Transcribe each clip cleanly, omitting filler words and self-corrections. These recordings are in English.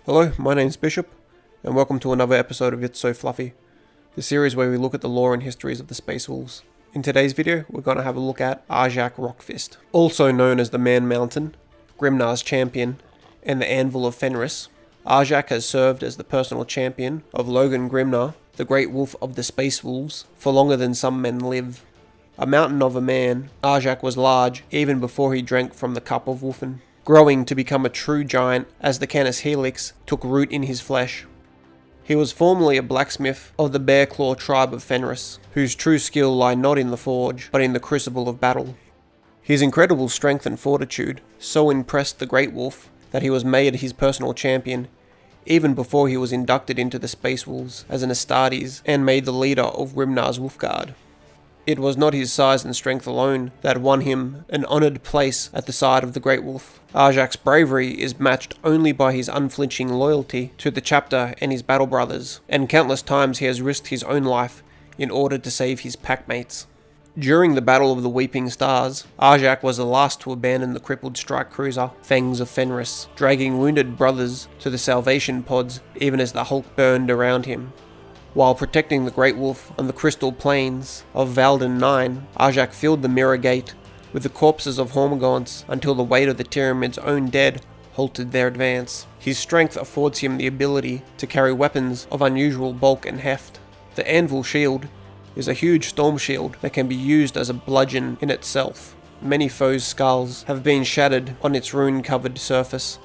Hello, my name's Bishop, and welcome to another episode of It's So Fluffy, the series where we look at the lore and histories of the Space Wolves. In today's video, we're going to have a look at Arjac Rockfist, also known as the Man Mountain, Grimnar's champion, and the Anvil of Fenris. Arjac has served as the personal champion of Logan Grimnar, the Great Wolf of the Space Wolves, for longer than some men live. A mountain of a man, Arjac was large even before he drank from the cup of Wolfen, growing to become a true giant as the Canis Helix took root in his flesh. He was formerly a blacksmith of the Bear Claw tribe of Fenris, whose true skill lie not in the forge, but in the crucible of battle. His incredible strength and fortitude so impressed the Great Wolf that he was made his personal champion, even before he was inducted into the Space Wolves as an Astartes and made the leader of Grimnar's Wolf Guard. It was not his size and strength alone that won him an honoured place at the side of the Great Wolf. Arjac's bravery is matched only by his unflinching loyalty to the chapter and his battle brothers, and countless times he has risked his own life in order to save his packmates. During the Battle of the Weeping Stars, Arjac was the last to abandon the crippled strike cruiser, Fangs of Fenris, dragging wounded brothers to the salvation pods even as the Hulk burned around him. While protecting the Great Wolf on the crystal plains of Valden 9, Arjac filled the Mirror Gate with the corpses of Hormagaunts until the weight of the Tyramid's own dead halted their advance. His strength affords him the ability to carry weapons of unusual bulk and heft. The Anvil Shield is a huge storm shield that can be used as a bludgeon in itself. Many foes' skulls have been shattered on its rune-covered surface.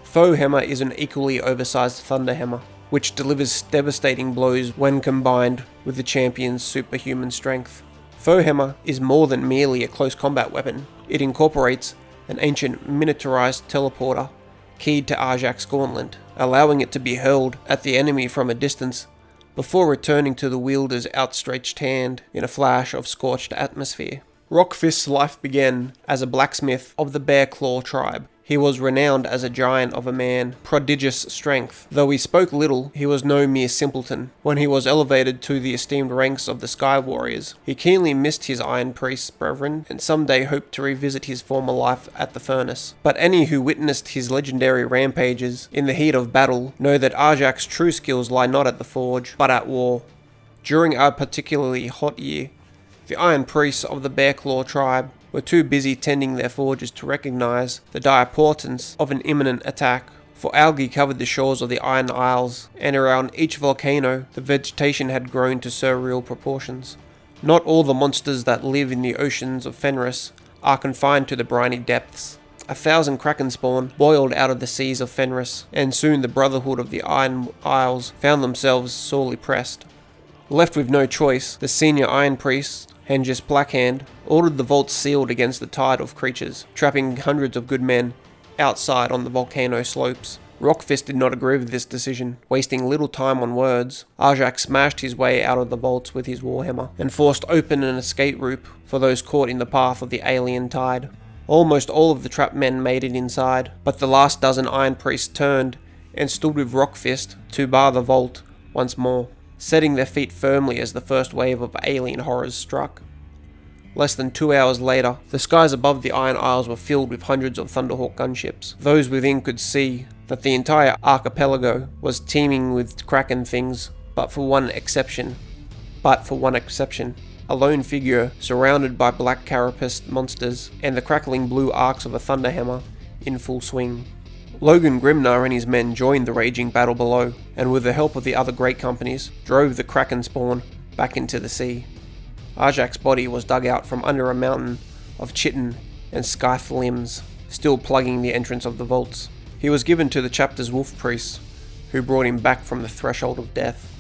Foe Hammer is an equally oversized Thunder Hammer, which delivers devastating blows when combined with the champion's superhuman strength. Foe Hammer is more than merely a close combat weapon. It incorporates an ancient miniaturized teleporter keyed to Arjac's gauntlet, allowing it to be hurled at the enemy from a distance before returning to the wielder's outstretched hand in a flash of scorched atmosphere. Rockfist's life began as a blacksmith of the Bear Claw tribe. He was renowned as a giant of a man, prodigious strength. Though he spoke little, he was no mere simpleton. When he was elevated to the esteemed ranks of the Sky Warriors, he keenly missed his Iron Priest brethren, and someday hoped to revisit his former life at the furnace. But any who witnessed his legendary rampages in the heat of battle know that Arjac's true skills lie not at the forge, but at war. During a particularly hot year, the Iron Priests of the Bear Claw tribe were too busy tending their forges to recognize the dire portents of an imminent attack, for algae covered the shores of the Iron Isles, and around each volcano the vegetation had grown to surreal proportions. Not all the monsters that live in the oceans of Fenris are confined to the briny depths. 1,000 kraken spawn boiled out of the seas of Fenris, and soon the Brotherhood of the Iron Isles found themselves sorely pressed. Left with no choice, the senior Iron Priest, Hengist Blackhand, ordered the vaults sealed against the tide of creatures, trapping hundreds of good men outside on the volcano slopes. Rockfist did not agree with this decision. Wasting little time on words, Arjac smashed his way out of the vaults with his warhammer, and forced open an escape route for those caught in the path of the alien tide. Almost all of the trapped men made it inside, but the last dozen Iron Priests turned and stood with Rockfist to bar the vault once more, setting their feet firmly as the first wave of alien horrors struck. Less than 2 hours later, the skies above the Iron Isles were filled with hundreds of Thunderhawk gunships. Those within could see that the entire archipelago was teeming with kraken things, but for one exception. A lone figure surrounded by black carapaced monsters and the crackling blue arcs of a thunderhammer in full swing. Logan Grimnar and his men joined the raging battle below, and with the help of the other great companies, drove the kraken spawn back into the sea. Arjac's body was dug out from under a mountain of chitin and scythe limbs, still plugging the entrance of the vaults. He was given to the chapter's wolf priests, who brought him back from the threshold of death.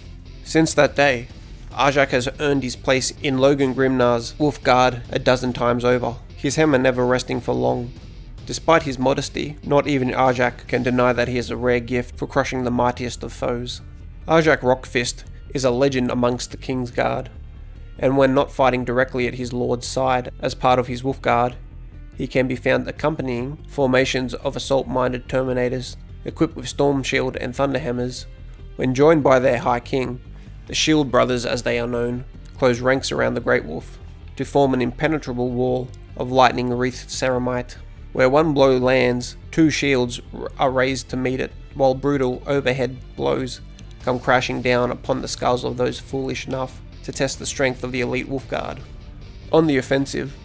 Since that day, Arjac has earned his place in Logan Grimnar's wolf guard a dozen times over, his hammer never resting for long. Despite his modesty, not even Arjac can deny that he is a rare gift for crushing the mightiest of foes. Arjac Rockfist is a legend amongst the King's Guard, and when not fighting directly at his lord's side as part of his wolf guard, he can be found accompanying formations of assault-minded Terminators equipped with Storm Shield and Thunderhammers. When joined by their High King, the Shield Brothers as they are known, close ranks around the Great Wolf to form an impenetrable wall of lightning-wreathed ceramite. Where one blow lands, two shields are raised to meet it. while brutal overhead blows come crashing down upon the skulls of those foolish enough to test the strength of the elite Wolf Guard. On the offensive,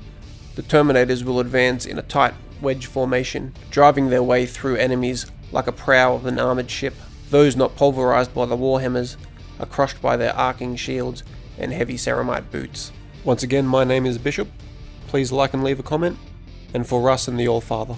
the Terminators will advance in a tight wedge formation, driving their way through enemies like a prow of an armoured ship. Those not pulverised by the Warhammers are crushed by their arcing shields and heavy ceramite boots. Once again, my name is Bishop. Please like and leave a comment, and for Russ and the All-Father.